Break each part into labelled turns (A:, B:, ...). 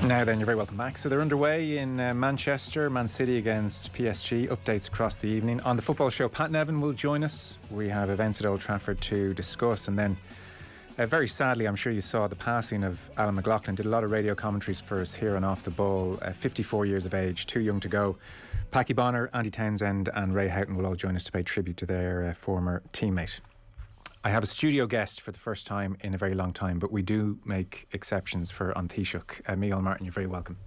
A: Now then, you're very welcome back. So they're underway in Manchester, Man City against PSG. Updates across the evening. On the football show, Pat Nevin will join us. We have events at Old Trafford to discuss. And then, very sadly, I'm sure you saw the passing of Alan McLaughlin. Did a lot of radio commentaries for us here on Off the Ball. 54 years of age, too young to go. Packy Bonner, Andy Townsend and Ray Houghton will all join us to pay tribute to their former teammate. I have a studio guest for the first time in a very long time, but we do make exceptions for Taoiseach Micheál Martin. You're very welcome.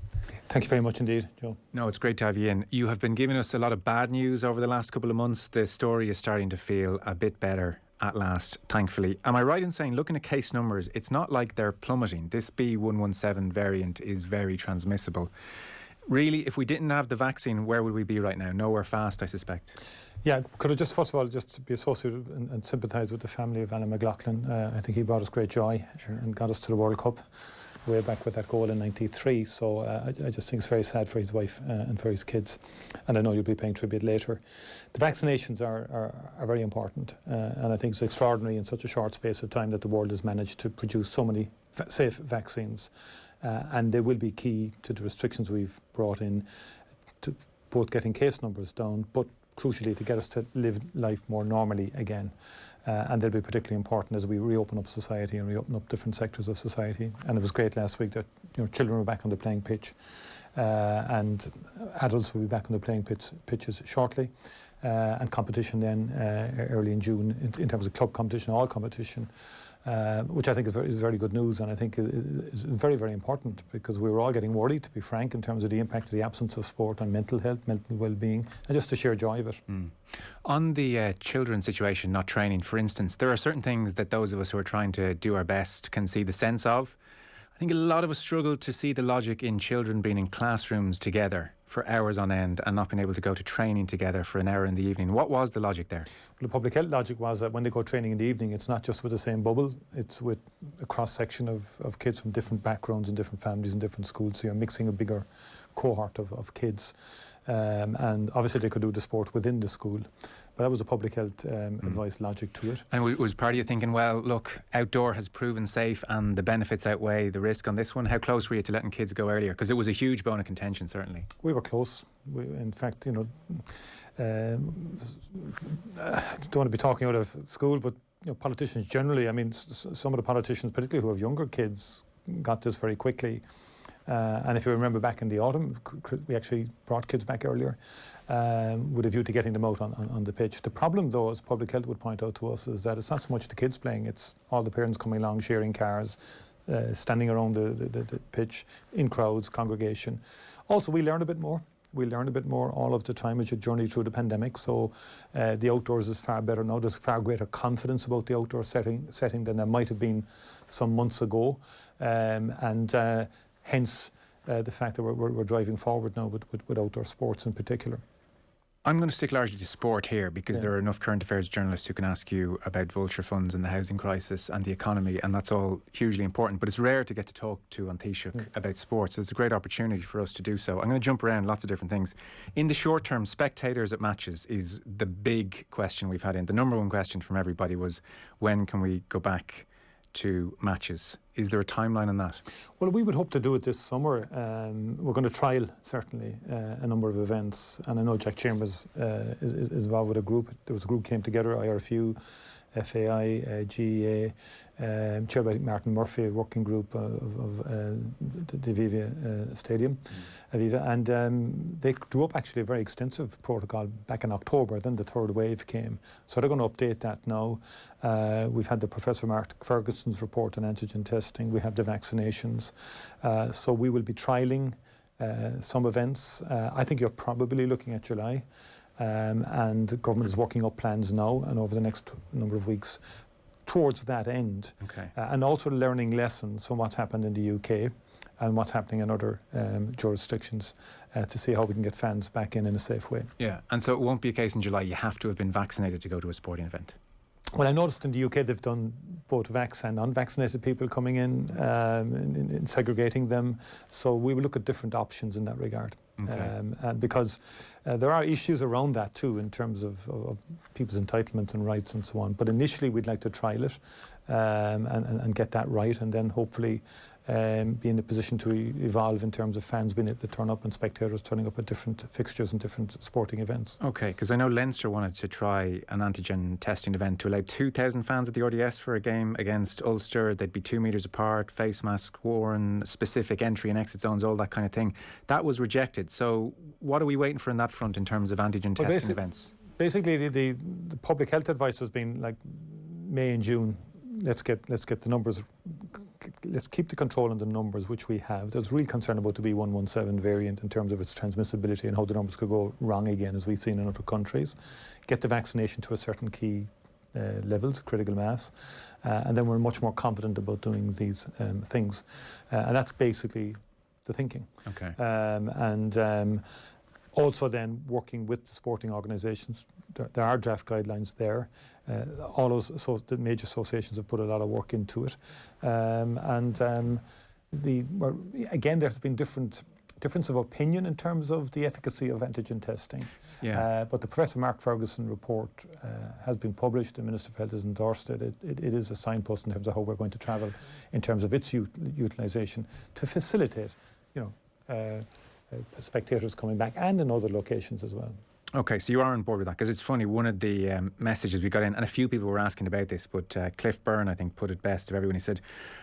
B: Thank you very much indeed, Joe.
A: No, it's great to have you in. You have been giving us a lot of bad news over the last couple of months. The story is starting to feel a bit better at last, thankfully. Am I right in saying, looking at case numbers, it's not like they're plummeting? This B117 variant is very transmissible. Really, if we didn't have the vaccine, where would we be right now? Nowhere fast, I suspect.
B: Yeah, could I just, first of all, just be associated and sympathise with the family of Alan McLaughlin. I think he brought us great joy and got us to the World Cup way back with that goal in '93. So I just think it's very sad for his wife and for his kids. And I know you'll be paying tribute later. The vaccinations are very important. And I think it's extraordinary in such a short space of time that the world has managed to produce so many safe vaccines. And they will be key to the restrictions we've brought in to both getting case numbers down, but crucially to get us to live life more normally again. And they'll be particularly important as we reopen up society and reopen up different sectors of society. And it was great last week that children were back on the playing pitch and adults will be back on the playing pitches shortly. And competition then early in June in terms of club competition, all competition. Which I think is very good news, and I think is very, very important, because we were all getting worried, to be frank, in terms of the impact of the absence of sport on mental health, mental well-being, and just the sheer joy of it.
A: On the children's situation, not training, for instance, there are certain things that those of us who are trying to do our best can see the sense of. I think a lot of us struggle to see the logic in children being in classrooms together for hours on end and not being able to go to training together for an hour in the evening. What was the logic there?
B: Well, the public health logic was that when they go training in the evening, it's not just with the same bubble, it's with a cross-section of kids from different backgrounds and different families and different schools, so you're mixing a bigger cohort of kids. And obviously they could do the sport within the school. But that was the public health advice logic to it.
A: And was part of you thinking, well, look, outdoor has proven safe and the benefits outweigh the risk on this one? How close were you to letting kids go earlier? Because it was a huge bone of contention, certainly.
B: We were close. In fact, I don't want to be talking out of school, but politicians generally, I mean, some of the politicians, particularly who have younger kids, got this very quickly. And if you remember back in the autumn, we actually brought kids back earlier with a view to getting them out on the pitch. The problem, though, as public health would point out to us, is that it's not so much the kids playing, it's all the parents coming along, sharing cars, standing around the pitch, in crowds, congregation. Also, we learn a bit more. We learn a bit more all of the time as you journey through the pandemic. So the outdoors is far better now. There's far greater confidence about the outdoor setting than there might have been some months ago. Hence the fact that we're driving forward now with outdoor sports in particular.
A: I'm going to stick largely to sport here, because there are enough current affairs journalists who can ask you about vulture funds and the housing crisis and the economy, and that's all hugely important. But it's rare to get to talk to Taoiseach about sports. It's a great opportunity for us to do so. I'm going to jump around lots of different things. In the short term, spectators at matches is the big question we've had in. The number one question from everybody was, when can we go back to matches? Is there a timeline on that? Well,
B: we would hope to do it this summer. We're going to trial, certainly, a number of events. And I know Jack Chambers is involved with a group. There was a group came together, IRFU, FAI, GEA, chaired by Martin Murphy, a working group of the Aviva Stadium. Aviva, and they drew up actually a very extensive protocol back in October. Then the third wave came. So they're going to update that now. We've had the Professor Mark Ferguson's report on antigen testing. We have the vaccinations. So we will be trialling some events. I think you're probably looking at July. And the government is working up plans now and over the next number of weeks towards that end.
A: Okay.
B: And also learning lessons from what's happened in the UK and what's happening in other jurisdictions to see how we can get fans back in a safe way.
A: Yeah, and so it won't be a case in July you have to have been vaccinated to go to a sporting event?
B: Well, I noticed in the UK they've done both vax and unvaccinated people coming in segregating them. So we will look at different options in that regard.
A: Okay.
B: And because there are issues around that too in terms of people's entitlements and rights and so on. But initially we'd like to trial it and get that right, and then hopefully be in a position to evolve in terms of fans being able to turn up and spectators turning up at different fixtures and different sporting events.
A: Okay, because I know Leinster wanted to try an antigen testing event to allow 2,000 fans at the RDS for a game against Ulster. They'd be 2 metres apart, face masks worn, specific entry and exit zones, all that kind of thing. That was rejected. So what are we waiting for on that front in terms of antigen testing events?
B: Basically, the public health advice has been like May and June. Let's get the numbers. Let's keep the control on the numbers, which we have. There's real concern about the B117 variant in terms of its transmissibility and how the numbers could go wrong again, as we've seen in other countries. Get the vaccination to a certain key levels, critical mass, and then we're much more confident about doing these things. And that's basically the thinking.
A: Okay.
B: Also then working with the sporting organisations. There are draft guidelines there. All those the major associations have put a lot of work into it. Again, there's been difference of opinion in terms of the efficacy of antigen testing.
A: Yeah.
B: But the Professor Mark Ferguson report has been published. The Minister of Health has endorsed it. It is a signpost in terms of how we're going to travel in terms of its utilisation to facilitate, spectators coming back and in other locations as well.
A: Okay, so you are on board with that, because it's funny, one of the messages we got in, and a few people were asking about this, but Cliff Byrne, I think, put it best of everyone. He said,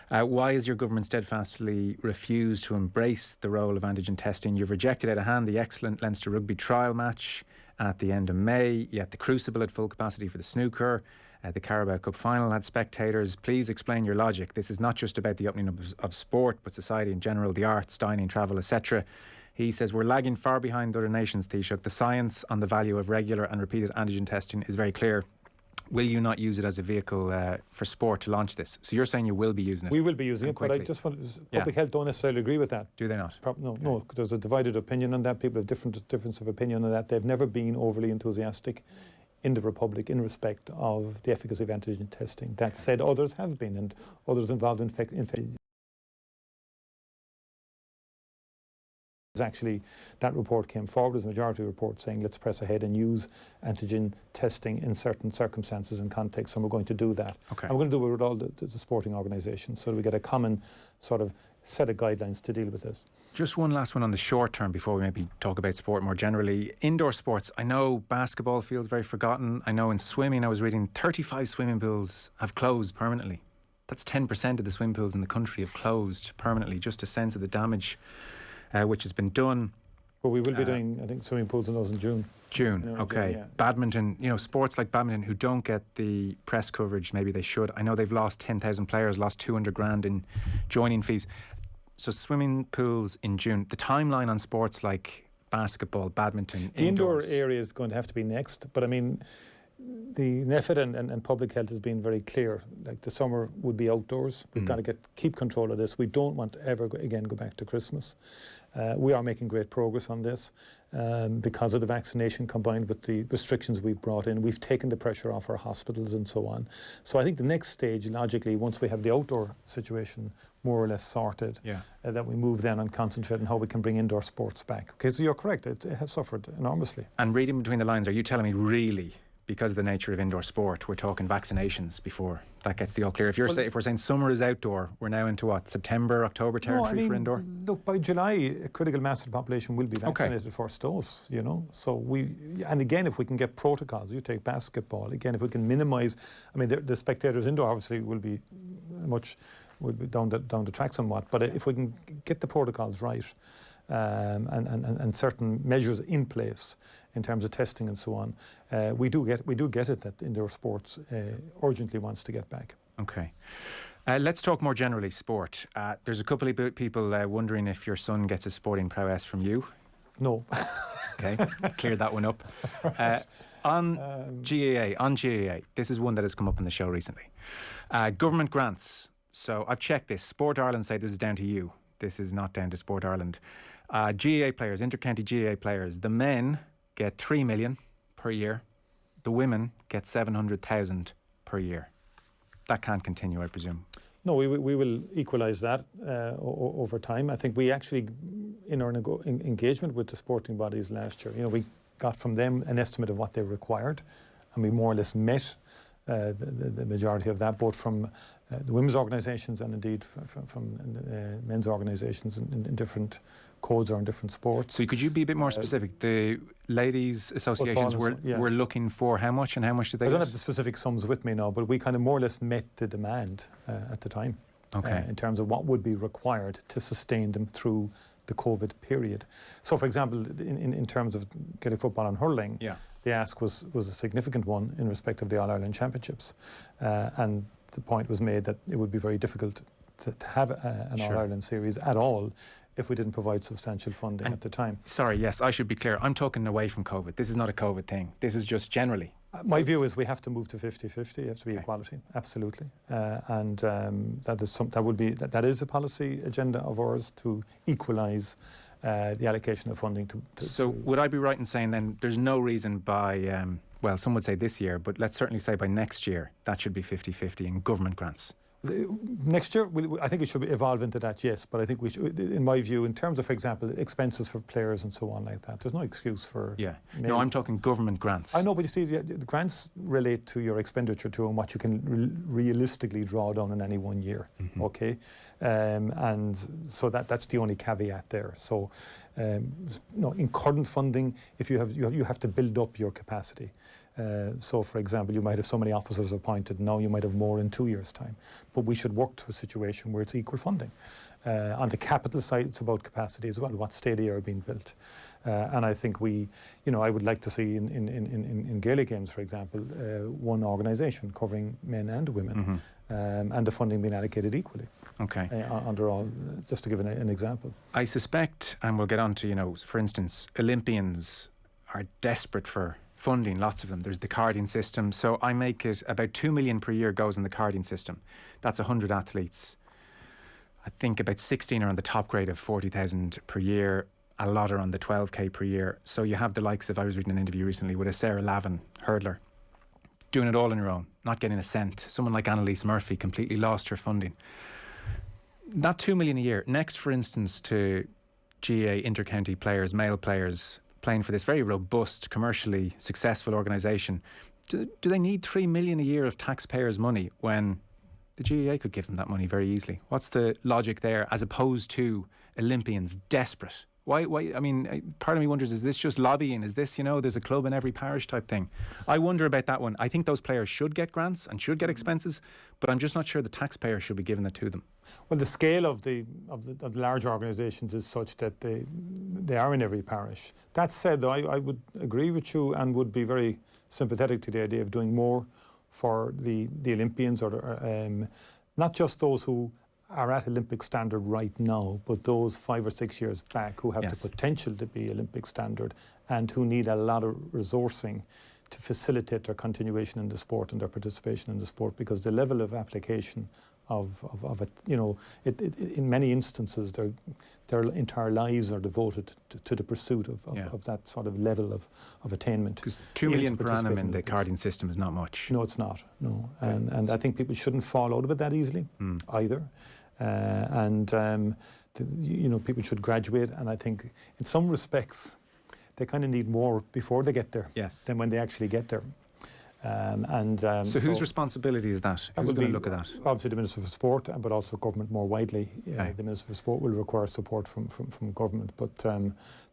A: why has your government steadfastly refused to embrace the role of antigen testing? You've rejected out of hand the excellent Leinster rugby trial match at the end of May, yet the Crucible at full capacity for the snooker, the Carabao Cup final had spectators. Please explain your logic. This is not just about the opening of sport, but society in general, the arts, dining, travel, etc. He says, we're lagging far behind other nations, Taoiseach. The science on the value of regular and repeated antigen testing is very clear. Will you not use it as a vehicle for sport to launch this? So you're saying you will be using it?
B: We will be using it, but I just want public health don't necessarily agree with that.
A: Do they not?
B: No, there's a divided opinion on that. People have difference of opinion on that. They've never been overly enthusiastic in the Republic in respect of the efficacy of antigen testing. That said, others have been, and others involved in actually, that report came forward as a majority report saying let's press ahead and use antigen testing in certain circumstances and contexts, and we're going to do that.
A: Okay.
B: And we're going to do it with all the sporting organisations so that we get a common sort of set of guidelines to deal with this.
A: Just one last one on the short term before we maybe talk about sport more generally. Indoor sports, I know basketball feels very forgotten. I know in swimming, I was reading 35 swimming pools have closed permanently. That's 10% of the swimming pools in the country have closed permanently. Just a sense of the damage which has been done.
B: Well, we will be doing, I think, swimming pools in those in June.
A: Okay.
B: Yeah.
A: Badminton, sports like badminton who don't get the press coverage maybe they should. I know they've lost 10,000 players, lost 200 grand in joining fees. So swimming pools in June. The timeline on sports like basketball, badminton,
B: the
A: indoors.
B: Indoor area is going to have to be next, but I mean, the NEFID and public health has been very clear. Like the summer would be outdoors. We've got to keep control of this. We don't want to ever again go back to Christmas. We are making great progress on this because of the vaccination combined with the restrictions we've brought in. We've taken the pressure off our hospitals and so on. So I think the next stage, logically, once we have the outdoor situation more or less sorted, that we move then and concentrate on how we can bring indoor sports back. Okay, so you're correct. It has suffered enormously.
A: And reading between the lines, are you telling me really, because of the nature of indoor sport, we're talking vaccinations before that gets the all clear? If we're saying summer is outdoor, we're now into what, September, October territory for indoor?
B: Look, by July, a critical mass of the population will be vaccinated first dose, So and again, if we can get protocols, you take basketball, again, if we can minimise, I mean, the spectators indoor obviously will be down the track somewhat, but if we can get the protocols right and certain measures in place in terms of testing and so on, we do get it that indoor sports urgently wants to get back.
A: Okay. Let's talk more generally sport. There's a couple of people wondering if your son gets a sporting prowess from you.
B: No.
A: Okay, cleared that one up. On GAA, this is one that has come up on the show recently. Government grants. So I've checked this. Sport Ireland say this is down to you. This is not down to Sport Ireland. GAA players, inter-county GAA players, the men get 3 million per year. The women get 700,000 per year. That can't continue, I presume.
B: No, we will equalise that over time. I think we actually, in our engagement with the sporting bodies last year, we got from them an estimate of what they required, and we more or less met the majority of that, both from the women's organisations and indeed from men's organisations in different codes or in different sports.
A: So could you be a bit more specific? The ladies' associations were looking for how much, and how much did they
B: I don't
A: get?
B: have the specific sums with me now, but we kind of more or less met the demand at the time.
A: Okay.
B: In terms of what would be required to sustain them through the COVID period. So, for example, in terms of Gaelic football and hurling, the ask was a significant one in respect of the All-Ireland Championships. And the point was made that it would be very difficult to have an All-Ireland series at all if we didn't provide substantial funding at the time.
A: Sorry, yes, I should be clear. I'm talking away from COVID. This is not a COVID thing. This is just generally.
B: My view is we have to move to 50-50. It has to be equality, absolutely. That is a policy agenda of ours to equalise the allocation of funding.
A: So would I be right in saying then there's no reason by, well, some would say this year, but let's certainly say by next year, that should be 50-50 in government grants?
B: Next year, I think it should evolve into that, yes. But I think we should, in my view, in terms of, for example, expenses for players and so on like that, there's no excuse for...
A: Yeah. No, I'm talking government grants.
B: I know, but you see, the grants relate to your expenditure to and what you can realistically draw down in any 1 year, okay? And so that's the only caveat there. So, in current funding, if you have to build up your capacity. So, for example, you might have so many officers appointed, now you might have more in 2 years' time. But we should work to a situation where it's equal funding. On the capital side, it's about capacity as well, what stadia are being built. And I think I would like to see in Gaelic games, for example, one organisation covering men and women, and the funding being allocated equally.
A: Okay.
B: Under all, just to give an example.
A: I suspect, and we'll get on to, for instance, Olympians are desperate for funding, lots of them. There's the carding system. So I make it about 2 million per year goes in the carding system. That's 100 athletes. I think about 16 are on the top grade of 40,000 per year. A lot are on the 12k per year. So you have the likes of, I was reading an interview recently with a Sarah Lavin hurdler, doing it all on your own, not getting a cent. Someone like Annalise Murphy completely lost her funding. Not 2 million a year. Next, for instance, to GAA inter-county players, male players, playing for this very robust, commercially successful organisation. Do they need 3 million a year of taxpayers' money when the GAA could give them that money very easily? What's the logic there, as opposed to Olympians desperate? Why? I mean, part of me wonders, is this just lobbying? Is this, there's a club in every parish type thing? I wonder about that one. I think those players should get grants and should get expenses, but I'm just not sure the taxpayer should be giving it to them.
B: Well, the scale of the large organisations is such that they are in every parish. That said, though, I would agree with you and would be very sympathetic to the idea of doing more for the Olympians, or not just those who are at Olympic standard right now, but those 5 or 6 years back who have the potential to be Olympic standard and who need a lot of resourcing to facilitate their continuation in the sport and their participation in the sport, because the level of application of it, in many instances, their entire lives are devoted to the pursuit of that sort of level of attainment.
A: Because 2 million per annum in the carding system is not much.
B: No, it's not. No, and I think people shouldn't fall out of it that easily either. People should graduate, and I think in some respects they kind of need more before they get there than when they actually get there.
A: So whose responsibility is that? Who's going to look at that?
B: Obviously the Minister for Sport, but also government more widely. The Minister for Sport will require support from government, but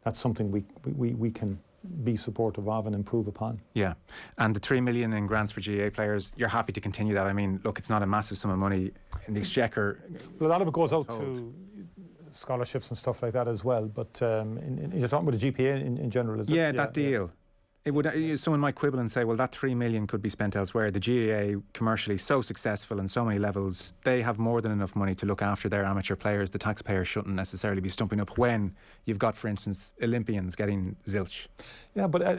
B: that's something we can be supportive of and improve upon. Yeah,
A: and the 3 million in grants for GAA players, you're happy to continue that? I mean, look, it's not a massive sum of money in the Exchequer.
B: Well, a lot of it goes out to scholarships and stuff like that as well, but you're talking about the GPA in general, is it?
A: Yeah, that deal. It would. Someone might quibble and say, well, that 3 million could be spent elsewhere. The GAA, commercially so successful on so many levels, they have more than enough money to look after their amateur players. The taxpayer shouldn't necessarily be stumping up when you've got, for instance, Olympians getting zilch.
B: Yeah, but I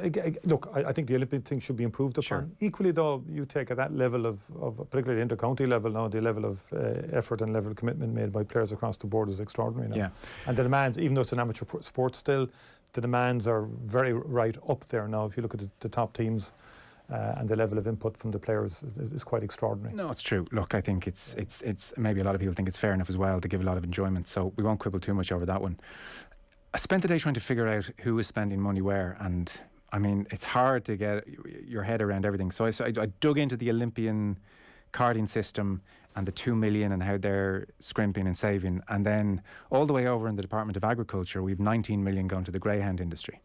B: think the Olympic thing should be improved upon.
A: Sure.
B: Equally, though, you take at that level of particularly the inter-county level now, the level of effort and level of commitment made by players across the board is extraordinary now. Yeah. And the demands, even though it's an amateur sport still, the demands are very right up there now. If you look at the top teams and the level of input from the players is quite extraordinary.
A: No, it's true. Look, I think it's maybe a lot of people think it's fair enough as well to give a lot of enjoyment, so we won't quibble too much over that one. I spent the day trying to figure out who is spending money where, and I mean, it's hard to get your head around everything. So I dug into the Olympian carding system and the 2 million and how they're scrimping and saving. And then all the way over in the Department of Agriculture, we've 19 million going to the Greyhound industry.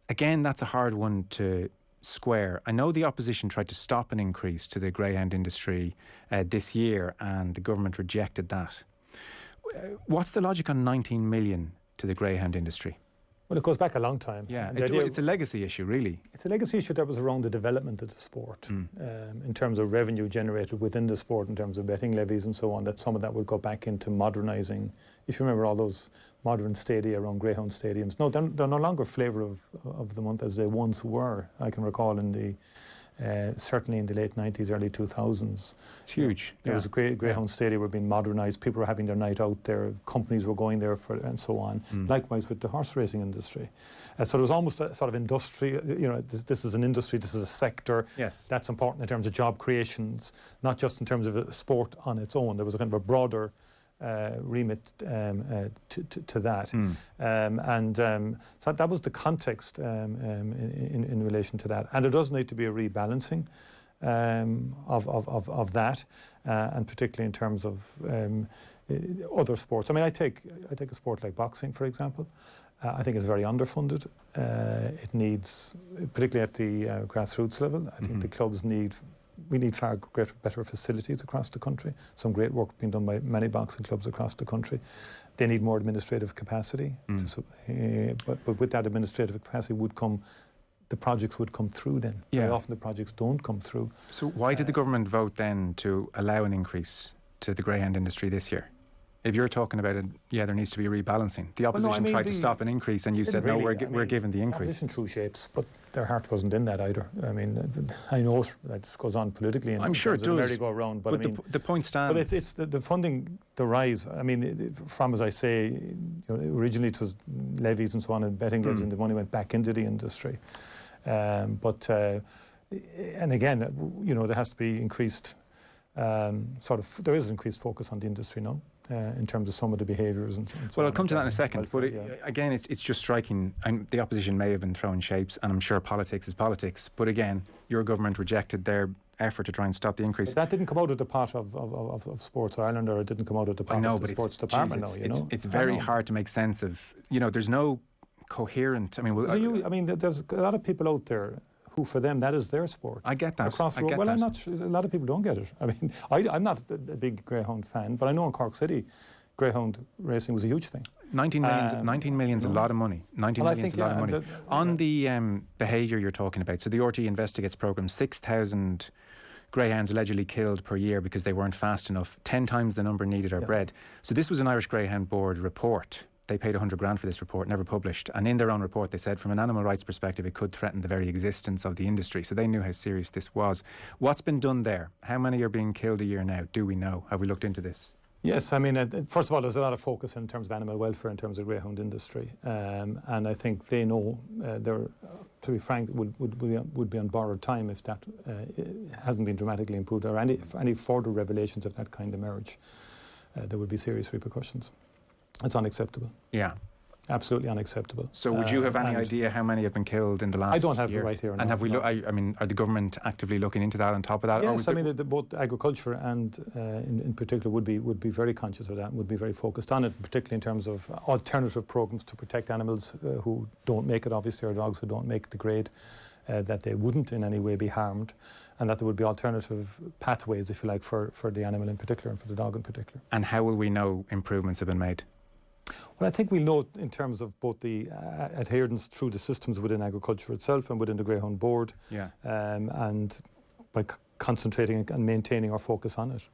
A: Again, that's a hard one to square. I know the opposition tried to stop an increase to the Greyhound industry this year, and the government rejected that. What's the logic on 19 million to the Greyhound industry?
B: Well, it goes back a long time.
A: Yeah, it's a legacy issue, really.
B: It's a legacy issue that was around the development of the sport, in terms of revenue generated within the sport, in terms of betting levies and so on, that some of that would go back into modernising. If you remember all those modern stadia around Greyhound stadiums, no, they're no longer flavour of the month as they once were. I can recall in the certainly in the late 90s, early 2000s.
A: It's huge.
B: There was a Greyhound Stadium were being modernised. People were having their night out there. Companies were going there and so on. Likewise with the horse racing industry. So there was almost a sort of industry, this is an industry, this is a sector.
A: Yes. That's
B: important in terms of job creations, not just in terms of a sport on its own. There was a kind of a broader remit to that. So that was the context in relation to that. And there does need to be a rebalancing of that, and particularly in terms of other sports. I mean, I take a sport like boxing, for example. I think it's very underfunded. It needs, particularly at the grassroots level, I think the clubs we need far better facilities across the country. Some great work being done by many boxing clubs across the country. They need more administrative capacity. But with that administrative capacity the projects would come through then.
A: Yeah.
B: Very often the projects don't come through.
A: So why did the government vote then to allow an increase to the Greyhound industry this year? If you're talking about it, there needs to be a rebalancing. The opposition tried to stop an increase and you said, no, we're giving the increase.
B: Opposition threw shapes, but their heart wasn't in that either. I mean, I know that this goes on politically and
A: I'm sure it does.
B: merry-go-round, but I mean,
A: the point stands.
B: But it's the funding, the rise. I mean, from, as I say, originally it was levies and so on and betting levies, and the money went back into the industry. And again, there has to be increased there is an increased focus on the industry now. In terms of some of the behaviours and so on.
A: Well, I'll come to that in a second, but again, it's just striking. The opposition may have been throwing shapes, and I'm sure politics is politics, but again, your government rejected their effort to try and stop the increase.
B: But that didn't come out of the pot of Sports Ireland, or it didn't come out of the pot of the Sports Department now,
A: It's very hard to make sense of, there's no coherent,
B: there's a lot of people out there who, for them, that is their sport.
A: I get that.
B: Across the road. Well, I'm not sure, a lot of people don't get it. I mean, I'm not a big Greyhound fan, but I know in Cork City, Greyhound racing was a huge thing. 19 million's a lot of money. 19 million's a lot of money. On the behaviour you're talking about, so the RT Investigates programme, 6,000 greyhounds allegedly killed per year because they weren't fast enough. 10 times the number needed are bred. So this was an Irish Greyhound Board report. They paid 100 grand for this report, never published. And in their own report, they said from an animal rights perspective, it could threaten the very existence of the industry. So they knew how serious this was. What's been done there? How many are being killed a year now? Do we know? Have we looked into this? Yes, I mean, first of all, there's a lot of focus in terms of animal welfare, in terms of the greyhound industry. And I think they know, to be frank, would be on borrowed time if that hasn't been dramatically improved, or any further revelations of that kind emerge. There would be serious repercussions. It's unacceptable.
A: Yeah.
B: Absolutely unacceptable.
A: So would you have any idea how many have been killed in the last year?
B: I don't have it right here.
A: And have we are the government actively looking into that on top of that?
B: Yes, both agriculture and in particular would be very conscious of that and would be very focused on it, particularly in terms of alternative programs to protect animals who don't make it, obviously, or dogs who don't make the grade, that they wouldn't in any way be harmed, and that there would be alternative pathways, if you like, for the animal in particular and for the dog in particular. And how will we know improvements have been made? Well, I think we'll know in terms of both the adherence through the systems within agriculture itself and within the Greyhound Board, and by concentrating and maintaining our fococus on it.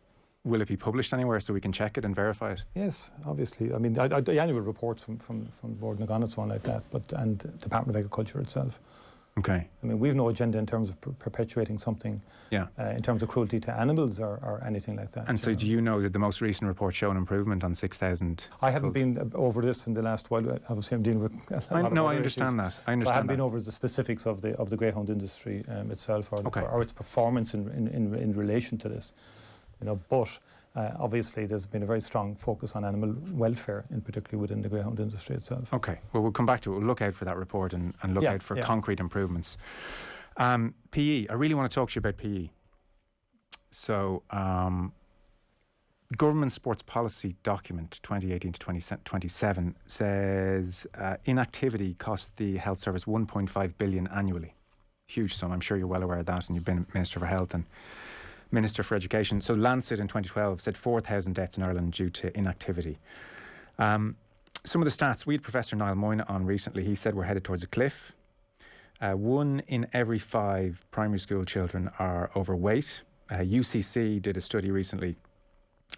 B: Will it be published anywhere so we can check it and verify it? Yes, obviously. I mean, the annual reports from the Board and so on like that, and Department of Agriculture itself. Okay. I mean, we've no agenda in terms of perpetuating something, in terms of cruelty to animals or anything like that. And so do you know that the most recent report show an improvement on 6,000? I haven't been over this in the last while. Obviously, I'm dealing with a lot of other I understand issues. That. I understand so I haven't been over the specifics of the greyhound industry itself or its performance in relation to this. But obviously there's been a very strong focus on animal welfare, in particular within the greyhound industry itself. Okay, well, we'll come back to it. We'll look out for that report and look out for concrete improvements. PE, I really want to talk to you about PE.
A: So, Government Sports Policy Document 2018 to 2027 says inactivity costs the health service 1.5 billion annually. Huge sum. I'm sure you're well aware of that, and you've been Minister for Health and Minister for Education. So Lancet in 2012 said 4,000 deaths in Ireland due to inactivity. Some of the stats, we had Professor Niall Moyne on recently. He said we're headed towards a cliff. 1 in every 5 primary school children are overweight. UCC did a study recently,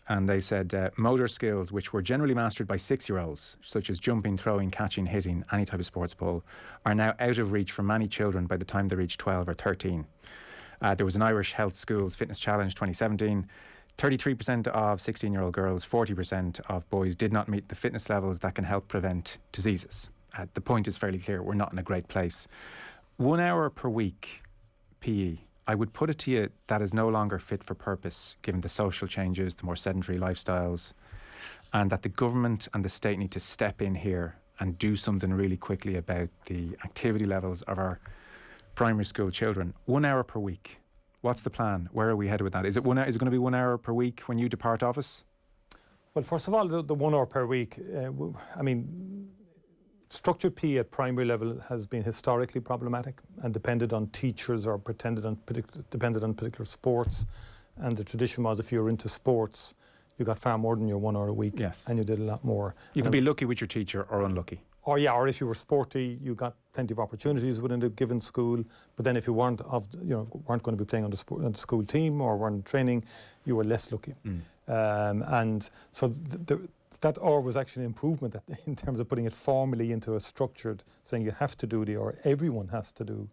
A: and they said motor skills, which were generally mastered by 6-year-olds, such as jumping, throwing, catching, hitting, any type of sports ball, are now out of reach for many children by the time they reach 12 or 13. There was an Irish Health Schools Fitness Challenge 2017. 33% of 16-year-old girls, 40% of boys did not meet the fitness levels that can help prevent diseases. The point is fairly clear. We're not in a great place. 1 hour per week PE, I would put it to you, that is no longer fit for purpose, given the social changes, the more sedentary lifestyles, and that the government and the state need to step in here and do something really quickly about the activity levels of our primary school children. 1 hour per week. What's the plan? Where are we headed with that? Is it going to be 1 hour per week when you depart office?
B: Well, first of all, the 1 hour per week, structured PE at primary level has been historically problematic and depended on teachers or depended on particular sports. And the tradition was, if you were into sports, you got far more than your 1 hour a week.
A: Yes.
B: And you did a lot more.
A: You could be lucky with your teacher or unlucky.
B: Or if you were sporty, you got plenty of opportunities within a given school. But then if you weren't going to be playing on the school team or weren't training, you were less lucky. And so that hour was actually an improvement in terms of putting it formally into a structured, saying you have to do the hour, everyone has to do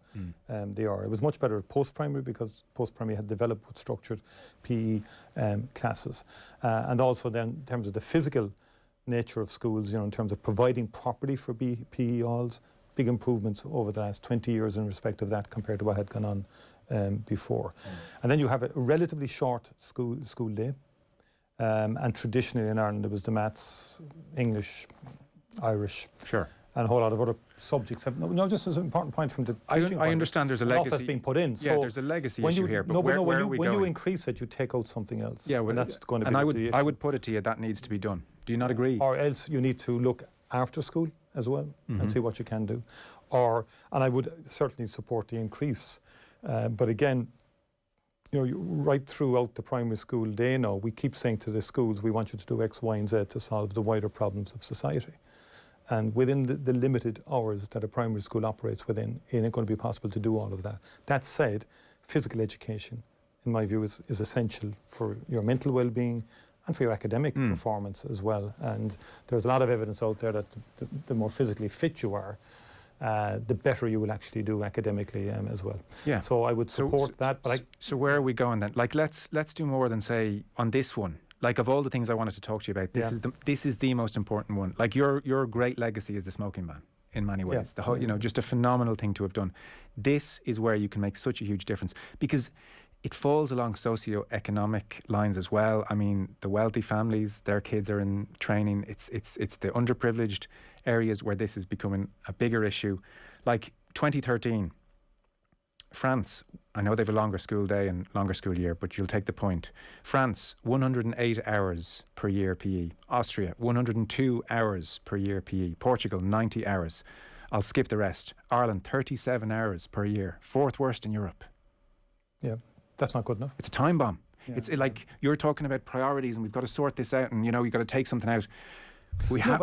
B: the hour. It was much better at post-primary because post-primary had developed with structured PE classes. And also then in terms of the physical nature of schools, in terms of providing property for PE halls, big improvements over the last 20 years in respect of that compared to what had gone on before. And then you have a relatively short school day. And traditionally in Ireland, there was the maths, English, Irish,
A: sure,
B: and a whole lot of other subjects. No, just as an important point from the teaching
A: I understand there's a legacy
B: that's being put in.
A: Yeah, so there's a legacy issue here. But where are we going?
B: When you increase it, you take out something else.
A: Yeah, well,
B: and that's going to
A: be
B: the issue.
A: I would put it to you that needs to be done. Do you not agree?
B: Or else you need to look after school as well and see what you can do. And I would certainly support the increase. But again, right throughout the primary school day now, we keep saying to the schools, we want you to do X, Y, and Z to solve the wider problems of society. And within the limited hours that a primary school operates within, it ain't going to be possible to do all of that. That said, physical education, in my view, is essential for your mental well-being and for your academic performance as well. And there's a lot of evidence out there that the more physically fit you are, the better you will actually do academically as well. Yeah. So I would support that. But
A: so where are we going then? Like let's do more than say on this one. Like of all the things I wanted to talk to you about, this is the most important one. Like your great legacy is the smoking ban in many ways. The whole, just a phenomenal thing to have done. This is where you can make such a huge difference because it falls along socio-economic lines as well. I mean, the wealthy families, their kids are in training. It's the underprivileged areas where this is becoming a bigger issue. Like 2013, France, I know they have a longer school day and longer school year, but you'll take the point. France, 108 hours per year PE. Austria, 102 hours per year PE. Portugal, 90 hours. I'll skip the rest. Ireland, 37 hours per year. 4th worst in Europe.
B: Yeah. That's not good enough.
A: It's a time bomb. Yeah. It's like you're talking about priorities and we've got to sort this out and you've got to take something out. We have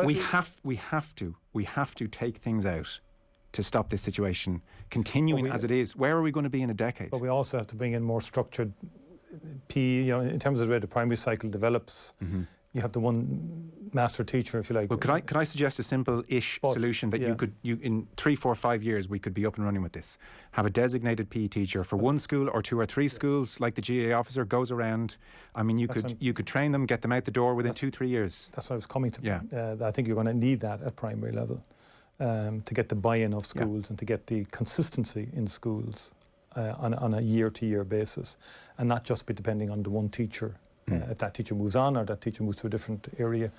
A: to take things out to stop this situation continuing as it is. Where are we going to be in a decade?
B: But we also have to bring in more structured PE, in terms of the way the primary cycle develops. You have the one master teacher, if you like.
A: Well, could I suggest a simple-ish solution that you in 3, 4, 5 years we could be up and running with this? Have a designated PE teacher for one school or 2 or 3 schools, like the GA officer goes around. I mean, you could train them, get them out the door within 2, 3 years.
B: That's what I was coming to. Yeah. I think you're going to need that at primary level to get the buy-in of schools and to get the consistency in schools on a year-to-year basis, and not just be depending on the one teacher. If that teacher moves on or that teacher moves to a different area,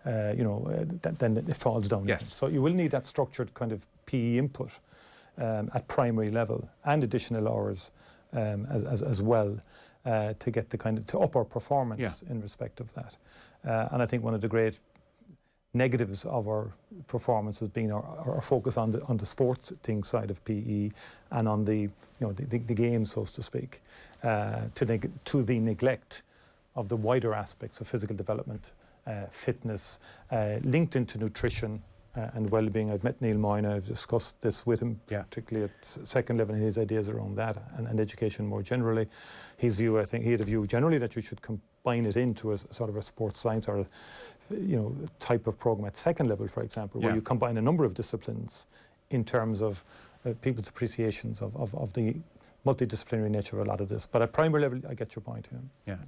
B: then it falls down.
A: Yes.
B: So you will need that structured kind of PE input at primary level and additional hours as well. to get to up our performance in respect of that. And I think one of the great negatives of our performance has been our focus on the sports side of PE and on the game, so to speak, to the neglect of the wider aspects of physical development, fitness, linked into nutrition and well-being. I've met Neil Moyne, I've discussed this with him, particularly at second level, and his ideas around that and education more generally. His view, I think, he had a view generally that you should combine it into a sort of a sports science or type of program at second level, for example, where you combine a number of disciplines in terms of people's appreciations of the multidisciplinary nature of a lot of this. But at primary level, I get your point here.
A: Yeah.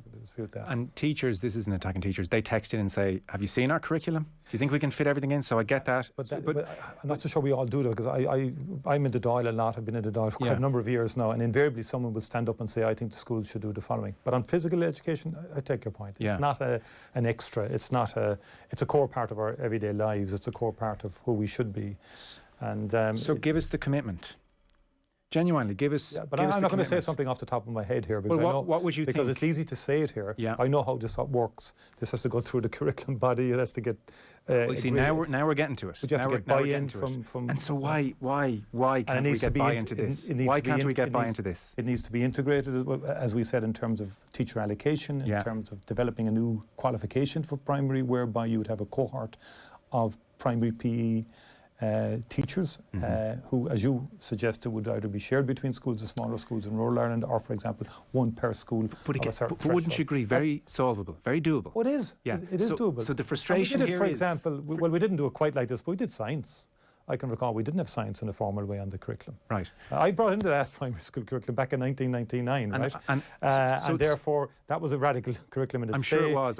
A: And teachers, this isn't attacking teachers, they text in and say, have you seen our curriculum? Do you think we can fit everything in? So I get that. But
B: I'm not so sure we all do that, because I'm in the Dáil a lot. I've been in the Dáil for quite a number of years now, and invariably someone will stand up and say, I think the schools should do the following. But on physical education, I take your point. It's not an extra. It's a core part of our everyday lives. It's a core part of who we should be. And
A: so give us the commitment. Genuinely, give us.
B: But I'm not going to say something off the top of my head here, because
A: what would you think?
B: Because it's easy to say it here. I know how this works. This has to go through the curriculum body. It has to get.
A: Well, you see, now we're getting to it.
B: But you have to get buy-in from.
A: And so why can't we get buy into this? Why can't we get buy into this?
B: It needs to be integrated, as we said, in terms of teacher allocation, in terms of developing a new qualification for primary, whereby you would have a cohort of primary PE teachers who, as you suggested, would either be shared between schools, the smaller schools in rural Ireland, or, for example, one per school.
A: But wouldn't you agree, very solvable, very doable?
B: Well, it is. Yeah. It is doable.
A: So the frustration here is...
B: For example, we didn't do it quite like this, but we did science. I can recall we didn't have science in a formal way on the curriculum.
A: Right.
B: I brought in the last primary school curriculum back in 1999, and therefore that was a radical curriculum in its
A: I'm sure it was.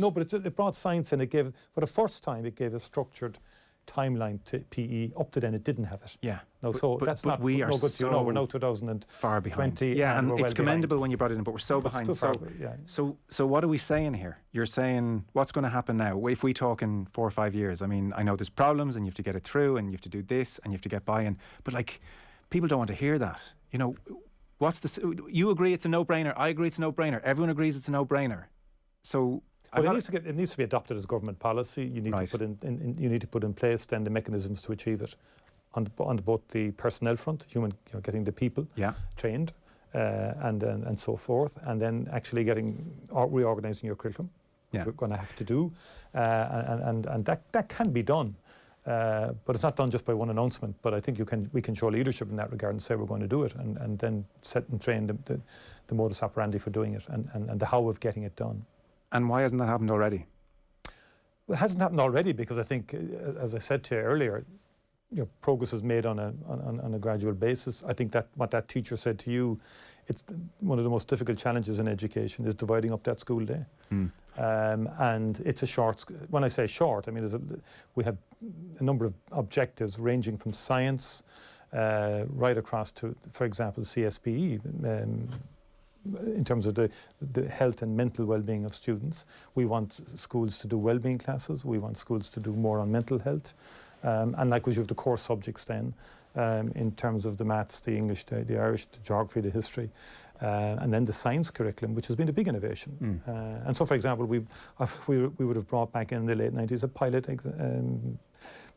B: No, but it brought science, and it gave, for the first time, it gave a structured timeline to PE. Up to then, it didn't have it.
A: Yeah.
B: No, so that's not
A: we are
B: no good.
A: So
B: we're now 2020.
A: Far behind. Yeah, and it's commendable when you brought it in, but we're so behind. So what are we saying here? You're saying what's going to happen now? If we talk in 4 or 5 years, I mean, I know there's problems, and you have to get it through, and you have to do this, and you have to get buy-in. But like, people don't want to hear that. You know, you agree it's a no-brainer. I agree it's a no-brainer. Everyone agrees it's a no-brainer. So.
B: Well, it needs to be adopted as government policy. You need to put you need to put in place then the mechanisms to achieve it, on both the personnel front, getting the people trained, and so forth, and then actually reorganising your curriculum, which we're going to have to do, and that can be done, but it's not done just by one announcement. But I think we can show leadership in that regard and say we're going to do it, and then set and train the modus operandi for doing it, and the how of getting it done.
A: And why hasn't that happened already?
B: Well, it hasn't happened already because I think, as I said to you earlier, progress is made on a gradual basis. I think that what that teacher said to you, it's one of the most difficult challenges in education is dividing up that school day. And it's a short. When I say short, I mean we have a number of objectives ranging from science right across to, for example, CSPE. In terms of the health and mental well-being of students. We want schools to do well-being classes. We want schools to do more on mental health. And likewise, you have the core subjects then, in terms of the maths, the English, the Irish, the geography, the history, and then the science curriculum, which has been a big innovation. And so, for example, we would have brought back in the late 90s a pilot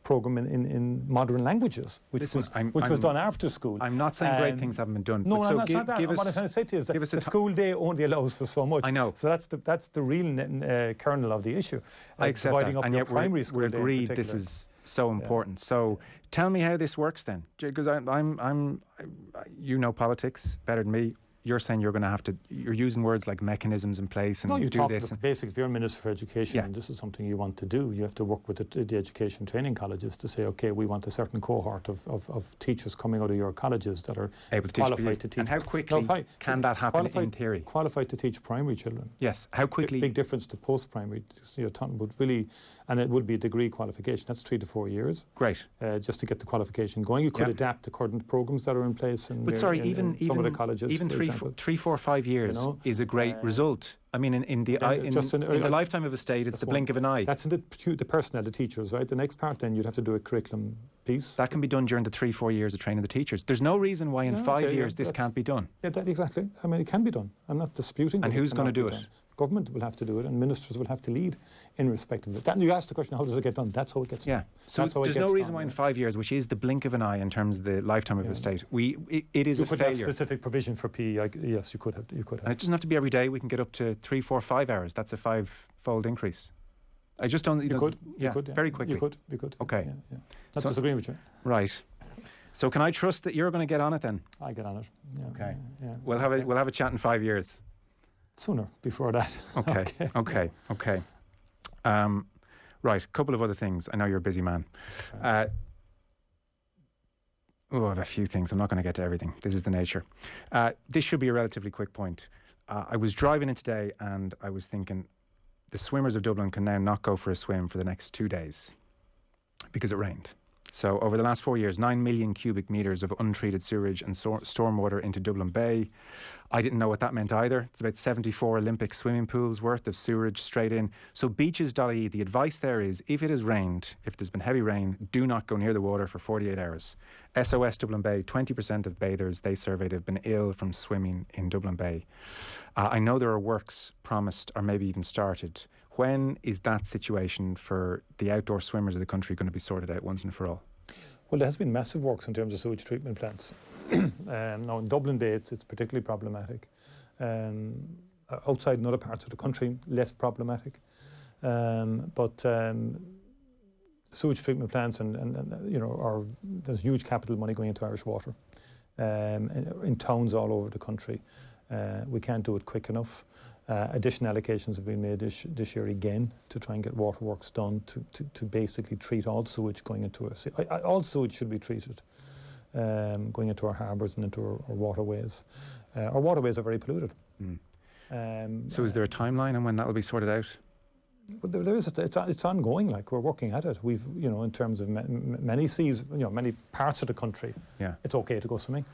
B: program in modern languages, which was done after school.
A: I'm not saying great things haven't been done.
B: No,
A: but
B: not that. What I'm trying to say to you is that the school day only allows for so much.
A: I know.
B: So that's the real kernel of the issue.
A: I accept
B: dividing
A: that.
B: up
A: And
B: your
A: yet
B: primary school
A: we
B: day
A: agreed this is so important. So tell me how this works then, because you know politics better than me. You're saying you're going to have to. You're using words like mechanisms in place and
B: no, you
A: do
B: talk
A: this.
B: The basics. If you're a minister for education, and this is something you want to do, you have to work with the education training colleges to say, okay, we want a certain cohort of teachers coming out of your colleges that are
A: able to
B: qualified to teach.
A: And how quickly can that happen in theory?
B: Qualified to teach primary children.
A: Yes. How quickly?
B: Big difference to post-primary. Would really, and it would be a degree qualification. That's 3 to 4 years.
A: Great.
B: Just to get the qualification going. You could adapt to current programs that are in place. Even
A: some
B: of the colleges.
A: Even 3 three, 4, 5 years is a great result. I mean, in the lifetime of a state, it's the blink of an eye.
B: That's in the personnel, the teachers, right? The next part, then you'd have to do a curriculum piece.
A: That can be done during the 3, 4 years of training the teachers. There's no reason why in 5 years this can't be done.
B: Yeah, exactly. I mean, it can be done. I'm not disputing.
A: And who's going to do it?
B: Government will have to do it, and ministers will have to lead in respect of it. And you asked the question, how does it get done? That's how it gets done.
A: So there's no reason why in 5 years, which is the blink of an eye in terms of the lifetime of a state, it is a failure. You
B: could have specific provision for PE. Yes, you could have.
A: And it doesn't have to be every day. We can get up to 3, 4, 5 hours. That's a 5-fold increase. I just don't.
B: You could.
A: Very quickly.
B: You could.
A: Okay.
B: Yeah. Not disagreeing with you.
A: Right. So can I trust that you're going to get on it then?
B: I get on it. Yeah.
A: Okay. Yeah. We'll have a chat in 5 years.
B: Sooner, before that.
A: Okay. Right, a couple of other things. I know you're a busy man. I have a few things. I'm not going to get to everything. This is the nature. This should be a relatively quick point. I was driving in today and I was thinking the swimmers of Dublin can now not go for a swim for the next 2 days because it rained. So over the last 4 years, 9 million cubic metres of untreated sewage and stormwater into Dublin Bay. I didn't know what that meant either. It's about 74 Olympic swimming pools worth of sewage straight in. So beaches.ie, the advice there is, if it has rained, if there's been heavy rain, do not go near the water for 48 hours. SOS Dublin Bay, 20% of bathers they surveyed have been ill from swimming in Dublin Bay. I know there are works promised or maybe even started. When is that situation for the outdoor swimmers of the country going to be sorted out once and for all?
B: Well, there has been massive works in terms of sewage treatment plants. Now, in Dublin Bay, it's particularly problematic. Outside in other parts of the country, less problematic. But sewage treatment plants there's huge capital money going into Irish water in towns all over the country. We can't do it quick enough. Additional allocations have been made this year again to try and get waterworks done to basically treat all sewage going into all sewage should be treated going into our harbours and into our waterways. Our waterways are very polluted.
A: So is there a timeline on when that will be sorted out?
B: Well, there is. It's ongoing. Like, we're working at it. We've, in terms of many seas, many parts of the country, it's okay to go swimming.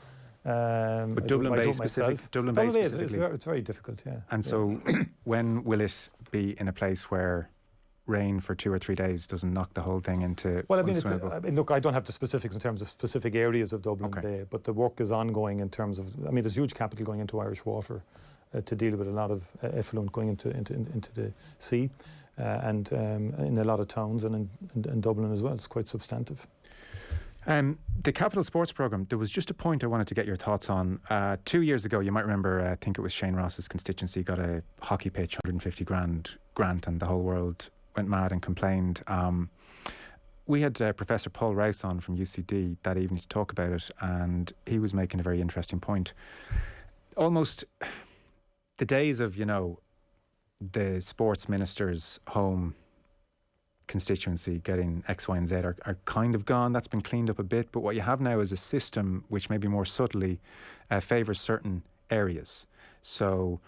A: But Dublin Bay specifically,
B: it's very difficult, yeah.
A: And so when will it be in a place where rain for 2 or 3 days doesn't knock the whole thing into unswimmable?
B: Look, I don't have the specifics in terms of specific areas of Dublin Bay, but the work is ongoing in terms of, there's huge capital going into Irish water to deal with a lot of effluent going into the sea and in a lot of towns and in Dublin as well. It's quite substantive.
A: The Capital Sports Programme, there was just a point I wanted to get your thoughts on. 2 years ago, you might remember, I think it was Shane Ross's constituency got a hockey pitch, 150 grand grant, and the whole world went mad and complained. We had Professor Paul Rouse on from UCD that evening to talk about it, and he was making a very interesting point. Almost the days of, the sports minister's home constituency getting X, Y and Z are kind of gone. That's been cleaned up a bit, but what you have now is a system which maybe more subtly favours certain areas. So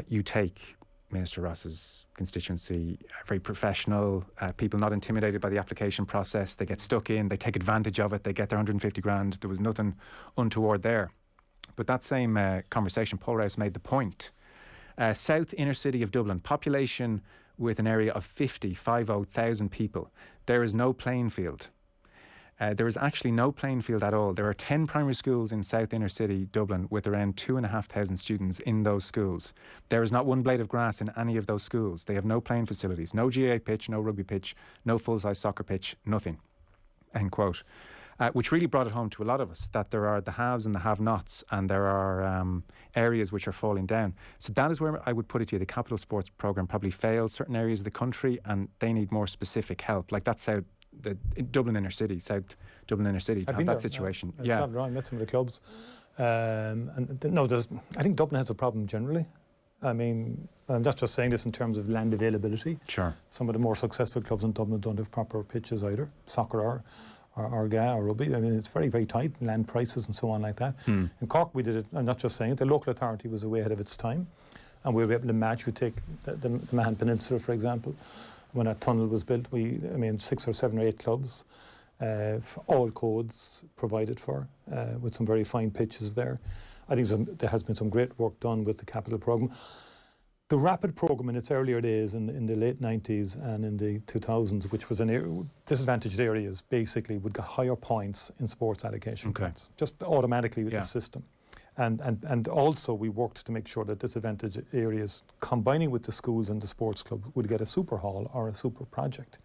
A: you take Minister Ross's constituency, very professional, people not intimidated by the application process. They get stuck in, they take advantage of it, they get their 150 grand. There was nothing untoward there. But that same conversation, Paul Rouse made the point. South inner city of Dublin, population with an area of 50,000 people. There is no playing field. There is actually no playing field at all. There are 10 primary schools in South inner city Dublin with around 2,500 students in those schools. There is not one blade of grass in any of those schools. They have no playing facilities, no GAA pitch, no rugby pitch, no full-size soccer pitch, nothing. End quote. Which really brought it home to a lot of us that there are the haves and the have-nots, and there are areas which are falling down. So that is where I would put it to you. The Capital Sports Programme probably fails certain areas of the country, and they need more specific help. Like that's South Dublin inner city to have that situation.
B: I met some of the clubs. I think Dublin has a problem generally. I mean, I'm not just saying this in terms of land availability.
A: Sure.
B: Some of the more successful clubs in Dublin don't have proper pitches either, soccer or GAA or rugby. I mean, it's very, very tight, land prices and so on like that. In Cork, we did it, I'm not just saying it, the local authority was way ahead of its time. And we were able to match. We take the Mahon Peninsula, for example. When that tunnel was built, 6 or 7 or 8 clubs, all codes provided for, with some very fine pitches there. I think there has been some great work done with the capital programme. The rapid programme in its earlier days in the late 90s and in the 2000s, which was disadvantaged areas, basically would get higher points in sports allocation points, just automatically with the system. And also we worked to make sure that disadvantaged areas, combining with the schools and the sports club, would get a super hall or a super project.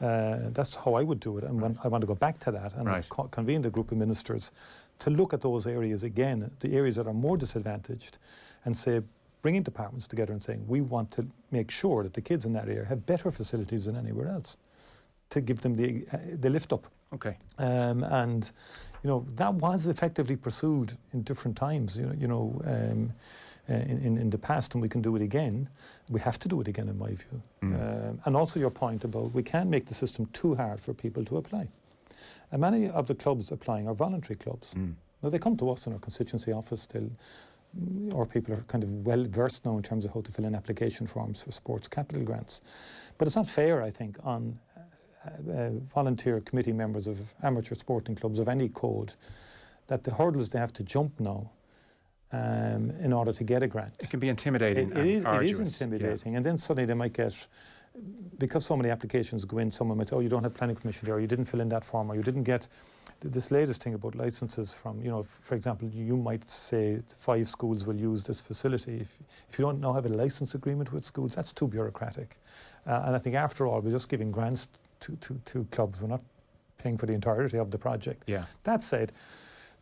B: That's how I would do it. And when I want to go back to that, and I've convened a group of ministers to look at those areas again, the areas that are more disadvantaged, and say, bringing departments together and saying, we want to make sure that the kids in that area have better facilities than anywhere else, to give them the lift up.
A: Okay.
B: And that was effectively pursued in different times. In the past, and we can do it again. We have to do it again, in my view. And also your point about we can't make the system too hard for people to apply. And many of the clubs applying are voluntary clubs. Now, they come to us in our constituency office. Or people are kind of well versed now in terms of how to fill in application forms for sports capital grants. But it's not fair, I think, on volunteer committee members of amateur sporting clubs of any code, that the hurdles they have to jump now in order to get a grant.
A: It can be intimidating.
B: It is intimidating. And then suddenly they might get, because so many applications go in, someone might say, oh, you don't have planning permission there, or you didn't fill in that form, or you didn't get this latest thing about licenses from, for example, you might say 5 schools will use this facility. If you don't now have a license agreement with schools, that's too bureaucratic. And I think after all, we're just giving grants to clubs. We're not paying for the entirety of the project.
A: Yeah.
B: That said,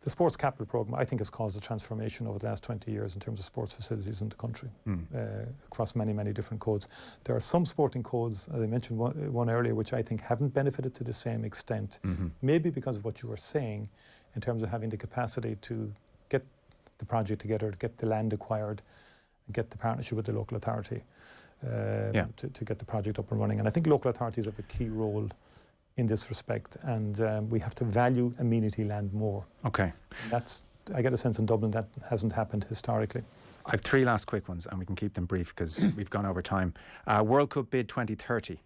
B: the sports capital programme, I think, has caused a transformation over the last 20 years in terms of sports facilities in the country, across many, many different codes. There are some sporting codes, as I mentioned one earlier, which I think haven't benefited to the same extent, maybe because of what you were saying, in terms of having the capacity to get the project together, get the land acquired, and get the partnership with the local authority to get the project up and running. And I think local authorities have a key role in this respect, and we have to value amenity land more.
A: Okay.
B: I get a sense in Dublin that hasn't happened historically.
A: I have 3 last quick ones, and we can keep them brief because we've gone over time. World Cup bid 2030,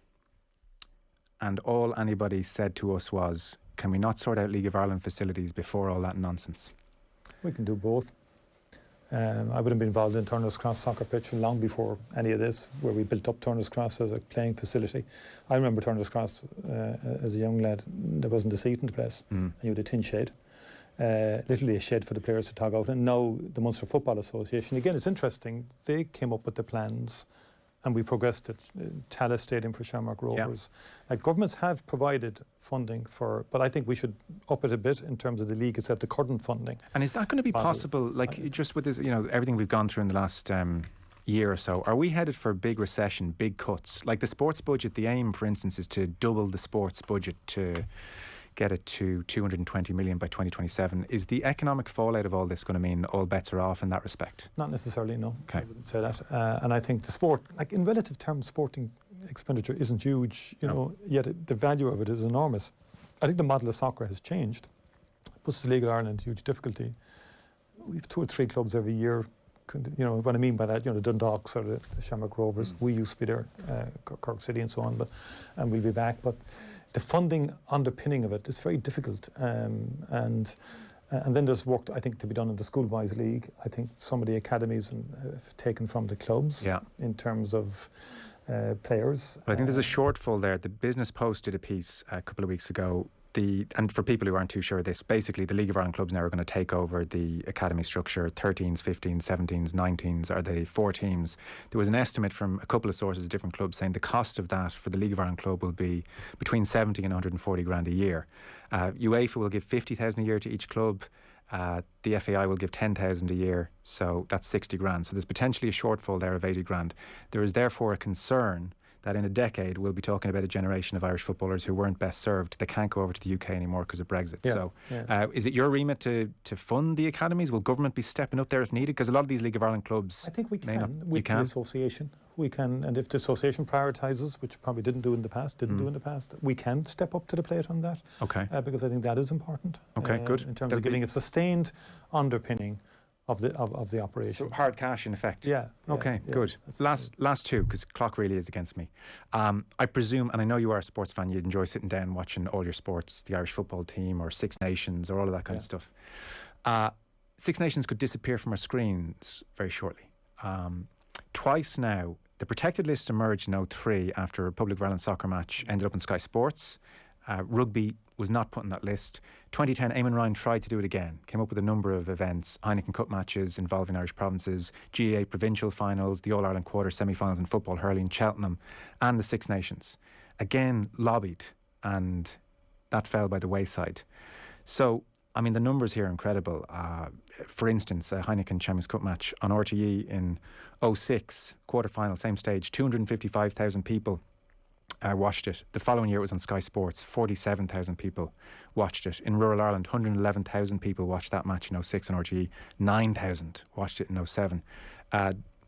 A: and all anybody said to us was, can we not sort out League of Ireland facilities before all that nonsense?
B: We can do both. I would have been involved in Turner's Cross soccer pitch long before any of this, where we built up Turner's Cross as a playing facility. I remember Turner's Cross as a young lad. There wasn't a seat in the place, and you had a tin shed, literally a shed for the players to tug out. And now the Munster Football Association, again, it's interesting, they came up with the plans, and we progressed at Tallaght Stadium for Shamrock Rovers. Governments have provided funding for, but I think we should up it a bit in terms of the league itself, the current funding.
A: And is that going to be possible, just with this, everything we've gone through in the last year or so, are we headed for a big recession, big cuts? Like the sports budget, the aim, for instance, is to double the sports budget to get it to 220 million by 2027. Is the economic fallout of all this going to mean all bets are off in that respect?
B: Not necessarily, no.
A: Okay.
B: I wouldn't say that. And I think the sport, in relative terms, sporting expenditure isn't huge, yet the value of it is enormous. I think the model of soccer has changed. It puts the League of Ireland in huge difficulty. We have 2 or 3 clubs every year. What I mean by that, the Dundalks or the Shamrock Rovers, we used to be there, Cork City and so on, and we'll be back. But the funding underpinning of it is very difficult, and then there's work, I think, to be done in the schoolboys league. I think some of the academies have taken from the clubs in terms of players.
A: But I think there's a shortfall there. The Business Post did a piece a couple of weeks ago. And for people who aren't too sure of this, basically the League of Ireland clubs now are going to take over the academy structure. 13s, 15s, 17s, 19s are the 4 teams. There was an estimate from a couple of sources, different clubs, saying the cost of that for the League of Ireland club will be between 70 and 140 grand a year. UEFA will give 50,000 a year to each club. The FAI will give 10,000 a year, so that's 60 grand. So there's potentially a shortfall there of 80 grand. There is therefore a concern that in a decade we'll be talking about a generation of Irish footballers who weren't best served. They can't go over to the UK anymore because of Brexit. Is it your remit to fund the academies? Will government be stepping up there if needed? Because a lot of these League of Ireland clubs,
B: I think we can. With the association, we can, and if the association prioritises, which probably didn't do in the past, we can step up to the plate on that.
A: Okay.
B: Because I think that is important.
A: Okay, good.
B: In terms of giving a sustained underpinning of the operation.
A: So hard cash in effect. Okay, good. Last 2, because clock really is against me. I presume, and I know you are a sports fan, you enjoy sitting down watching all your sports, the Irish football team or Six Nations or all of that kind of stuff. Six Nations could disappear from our screens very shortly. Twice now, the protected list emerged in 2003 after a Republic of Ireland soccer match ended up on Sky Sports. Rugby was not put on that list. 2010, Eamon Ryan tried to do it again, came up with a number of events, Heineken Cup matches involving Irish provinces, GAA provincial finals, the All-Ireland quarter semi-finals in football, hurling, Cheltenham, and the Six Nations. Again, lobbied, and that fell by the wayside. So, I mean, the numbers here are incredible. For instance, a Heineken Champions Cup match on RTE in 2006, quarter-final, same stage, 255,000 people watched it. The following year it was on Sky Sports, 47,000 people watched it. In rural Ireland, 111,000 people watched that match in 2006 on RTE, 9,000 watched it in 2007.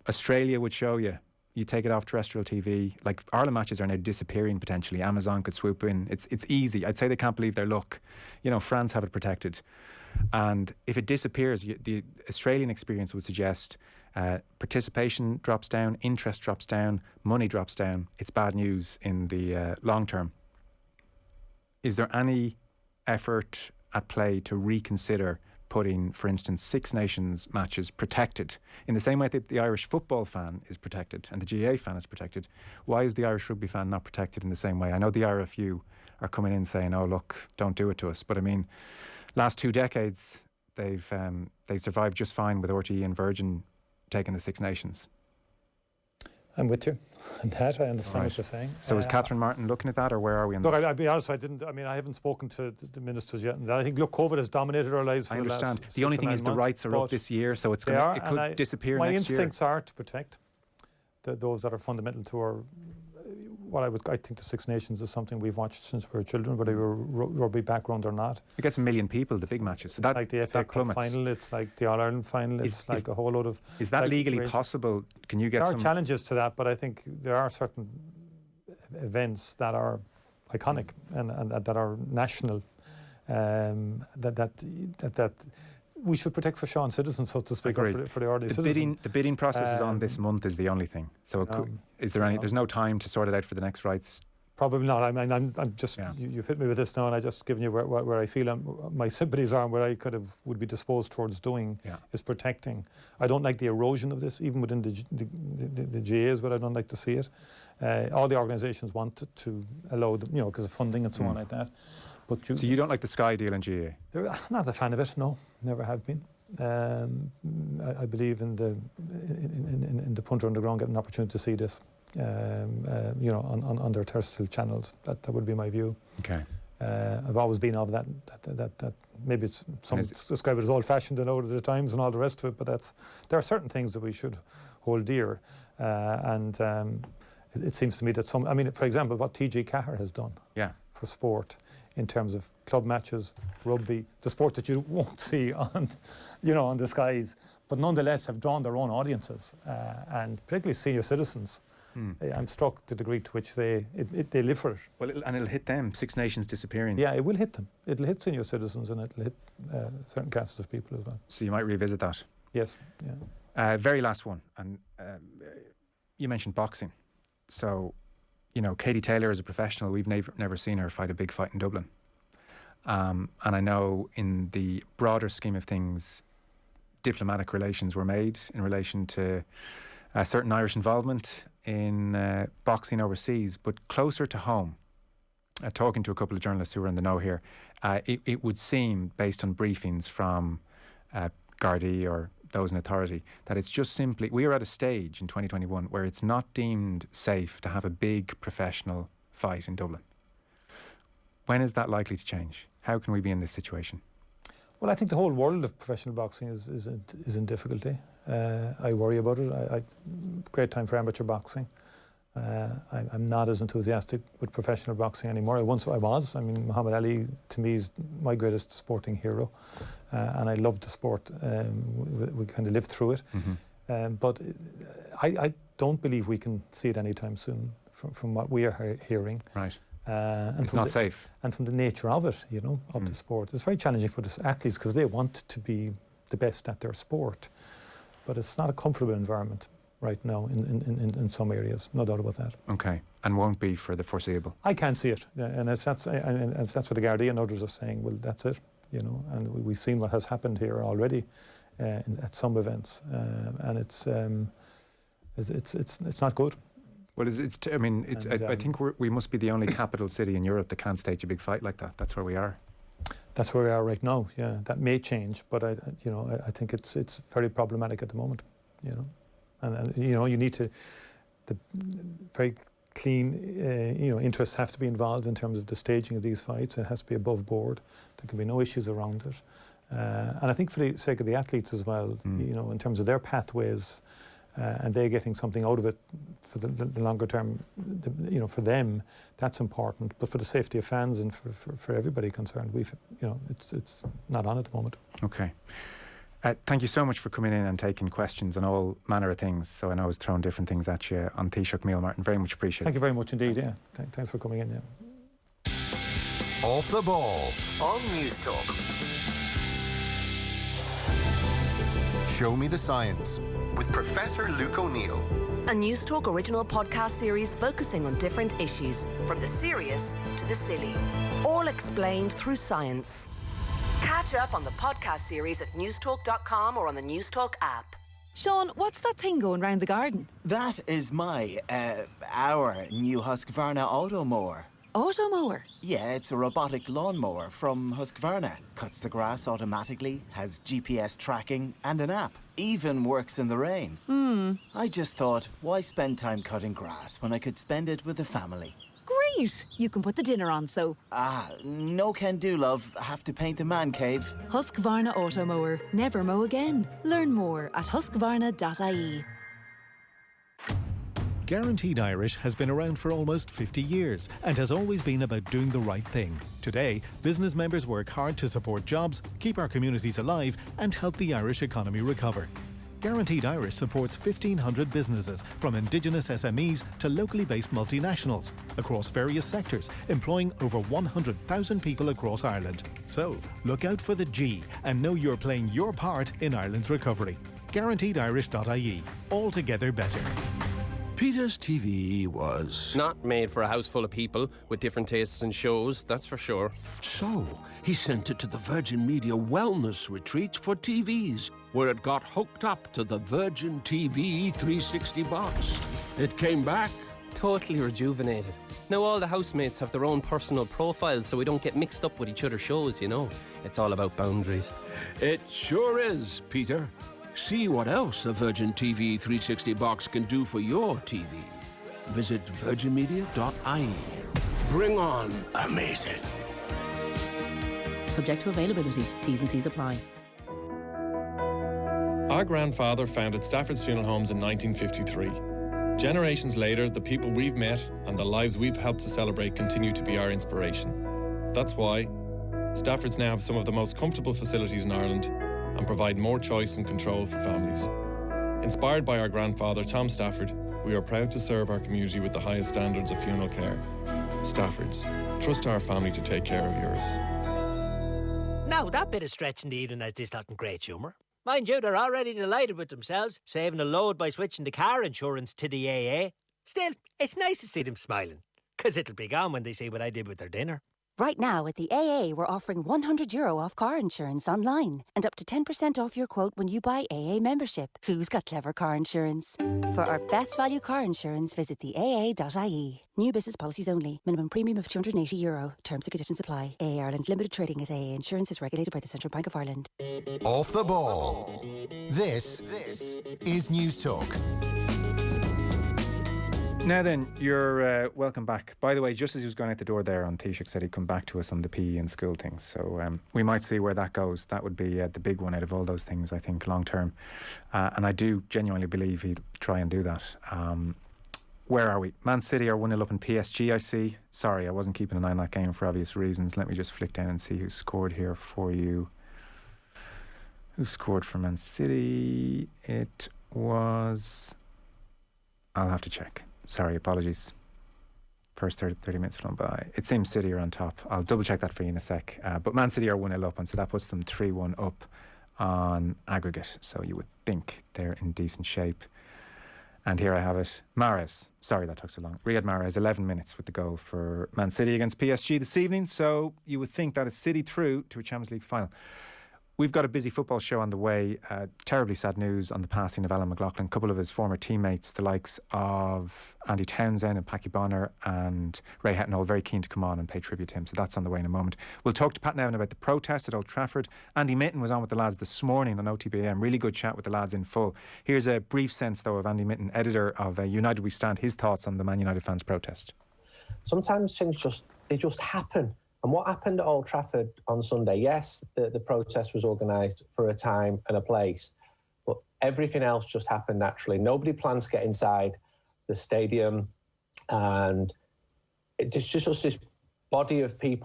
A: Australia would show you take it off terrestrial TV. Like, Ireland matches are now disappearing potentially. Amazon could swoop in. It's easy. I'd say they can't believe their luck. You know, France have it protected. And if it disappears, the Australian experience would suggest participation drops down, interest drops down, money drops down. It's bad news in the long term. Is there any effort at play to reconsider putting, for instance, Six Nations matches protected in the same way that the Irish football fan is protected and the GAA fan is protected? Why is the Irish rugby fan not protected in the same way? I know the RFU are coming in saying, "Oh, look, don't do it to us." But I mean, last 2 decades, they've survived just fine with RTE and Virgin taking the Six Nations.
B: I'm with you on that. I understand what you're saying.
A: So is Catherine Martin looking at that, or where are we on
B: look,
A: that?
B: I'll be honest, I haven't spoken to the ministers yet. And I think, look, COVID has dominated our lives for
A: I understand.
B: the last
A: the only
B: 6 or
A: thing
B: 9
A: is the
B: months,
A: rights are up this year, so it could disappear
B: my
A: next year.
B: My instincts are to protect those that are fundamental to our... I think the Six Nations is something we've watched since we were children, whether we were rugby background or not.
A: It gets 1 million people, the big matches. So
B: it's like the FA Cup final, it's like the All-Ireland final, it's like a whole load of...
A: Is that legally possible? Can you get
B: There are challenges to that, but I think there are certain events that are iconic and that are national, that we should protect for Sean citizens, so to speak, or for the ordinary citizens.
A: The bidding process is on this month is the only thing. So is there any? There's no time to sort it out for the next rights?
B: Probably not. I mean, I'm just you've hit me with this now, and I just given you where I feel my sympathies are, and where I would be disposed towards doing is protecting. I don't like the erosion of this, even within the GAs, but I don't like to see it. All the organisations want to allow them, because of funding and so on like that. But
A: so you don't like the Sky deal in GAA?
B: I'm not a fan of it. No, never have been. I believe in the punter underground getting an opportunity to see this, on their terrestrial channels. That would be my view.
A: Okay.
B: I've always been of that maybe it's some describe it as old-fashioned and out of the times and all the rest of it. But there are certain things that we should hold dear, and it seems to me that for example, what TG Cahir has done for sport, in terms of club matches, rugby, the sport that you won't see on the skies, but nonetheless have drawn their own audiences, and particularly senior citizens. I'm struck the degree to which they live for it. Well,
A: it'll hit them. Six Nations disappearing.
B: Yeah, it will hit them. It'll hit senior citizens, and it'll hit certain classes of people as well.
A: So you might revisit that.
B: Yes. Yeah.
A: Very last one, and you mentioned boxing. So, Katie Taylor is a professional. We've never seen her fight a big fight in Dublin. And I know in the broader scheme of things, diplomatic relations were made in relation to certain Irish involvement in boxing overseas. But closer to home, talking to a couple of journalists who were in the know here, it would seem, based on briefings from Gardaí or those in authority, that it's just simply, we are at a stage in 2021 where it's not deemed safe to have a big professional fight in Dublin. When is that likely to change? How can we be in this situation?
B: Well, I think the whole world of professional boxing is in difficulty. I worry about it. Great time for amateur boxing. I'm not as enthusiastic with professional boxing anymore. I was. I mean, Muhammad Ali, to me, is my greatest sporting hero. And I love the sport. We kind of lived through it. Mm-hmm. But I don't believe we can see it anytime soon from what we are hearing.
A: Right. It's not safe.
B: And from the nature of it, of the sport. It's very challenging for the athletes because they want to be the best at their sport. But it's not a comfortable environment right now in some areas, no doubt about that.
A: Okay, and won't be for the foreseeable?
B: I can't see it, and if that's what the Gardaí and others are saying, well, that's it, and we've seen what has happened here already at some events, and it's not good.
A: Well, I think we must be the only capital city in Europe that can't stage a big fight like that. That's where we are.
B: That's where we are right now. Yeah, that may change, but I think it's very problematic at the moment. And you need to the very clean interests have to be involved in terms of the staging of these fights. It has to be above board. There can be no issues around it. And I think for the sake of the athletes as well, in terms of their pathways, and they getting something out of it for the longer term, for them, that's important. But for the safety of fans and for everybody concerned, it's not on at the moment.
A: Okay. Thank you so much for coming in and taking questions on all manner of things. So I know I was throwing different things at you on Taoiseach Micheál Martin. Very much appreciated.
B: Thank you very much indeed, yeah. Thanks for coming in, yeah.
C: Off the Ball on News Talk. Show Me the Science with Professor Luke O'Neill.
D: A News Talk original podcast series focusing on different issues, from the serious to the silly, all explained through science. Catch up on the podcast series at newstalk.com or on the News Talk app.
E: Sean, what's that thing going round the garden?
F: That is our new Husqvarna Automower.
E: Automower?
F: Yeah, it's a robotic lawnmower from Husqvarna. Cuts the grass automatically, has GPS tracking and an app. Even works in the rain. I just thought, why spend time cutting grass when I could spend it with the family?
E: Great! You can put the dinner on, so...
F: No can do, love. Have to paint the man cave.
E: Husqvarna Automower. Never mow again. Learn more at husqvarna.ie.
G: Guaranteed Irish has been around for almost 50 years and has always been about doing the right thing. Today, business members work hard to support jobs, keep our communities alive and help the Irish economy recover. Guaranteed Irish supports 1,500 businesses, from Indigenous SMEs to locally based multinationals, across various sectors, employing over 100,000 people across Ireland. So, look out for the G and know you're playing your part in Ireland's recovery. GuaranteedIrish.ie. Altogether better.
H: Peter's TV was...
I: not made for a house full of people with different tastes and shows, that's for sure.
H: So, he sent it to the Virgin Media Wellness Retreat for TVs, where it got hooked up to the Virgin TV 360 box. It came back
I: Totally rejuvenated. Now all the housemates have their own personal profiles, so we don't get mixed up with each other's shows, you know. It's all about boundaries.
H: It sure is, Peter. See what else the Virgin TV 360 box can do for your TV. Visit virginmedia.ie. Bring on amazing.
J: Subject to availability. T's and C's apply.
K: Our grandfather founded Stafford's Funeral Homes in 1953. Generations later, the people we've met and the lives we've helped to celebrate continue to be our inspiration. That's why Stafford's now have some of the most comfortable facilities in Ireland and provide more choice and control for families. Inspired by our grandfather, Tom Stafford, we are proud to serve our community with the highest standards of funeral care. Stafford's. Trust our family to take care of yours.
L: Now, that bit of stretching the evening has this lot in great humour. Mind you, they're already delighted with themselves, saving a load by switching the car insurance to the AA. Still, it's nice to see them smiling, because it'll be gone when they see what I did with their dinner.
M: Right now at the AA, we're offering €100 off car insurance online and up to 10% off your quote when you buy AA membership. Who's got clever car insurance? For our best value car insurance, visit the AA.ie. New business policies only. Minimum premium of €280. Terms and conditions apply. AA Ireland Limited Trading as AA Insurance is regulated by the Central Bank of Ireland.
C: Off the ball. This is News Talk.
A: Now then, you're welcome back. By the way, just as he was going out the door there, Taoiseach said he'd come back to us on the PE and school things. So we might see where that goes. That would be the big one out of all those things, I think, long term. And I do genuinely believe he'll try and do that. Where are we? Man City are 1-0 up in PSG, I see. Sorry, I wasn't keeping an eye on that game for obvious reasons. Let me just flick down and see who scored here for you. Who scored for Man City? It was... I'll have to check. Sorry, apologies. First 30 minutes flown by. It seems City are on top. I'll double check that for you in a sec. But Man City are 1-0 up, and so that puts them 3-1 up on aggregate. So you would think they're in decent shape. And here I have it. Mahrez. Sorry that took so long. Riyad Mahrez, 11 minutes with the goal for Man City against PSG this evening. So you would think that is City through to a Champions League final. We've got a busy football show on the way. Terribly sad news on the passing of Alan McLaughlin. A couple of his former teammates, the likes of Andy Townsend and Packy Bonner and Ray Hetton, all very keen to come on and pay tribute to him. So that's on the way in a moment. We'll talk to Pat Nevin about the protest at Old Trafford. Andy Mitten was on with the lads this morning on OTB AM. Really good chat with the lads in full. Here's a brief sense, though, of Andy Mitten, editor of United We Stand, his thoughts on the Man United fans' protest.
N: Sometimes things just happen. And what happened at Old Trafford on Sunday, yes, the protest was organised for a time and a place, but everything else just happened naturally. Nobody planned to get inside the stadium, and it's just this body of people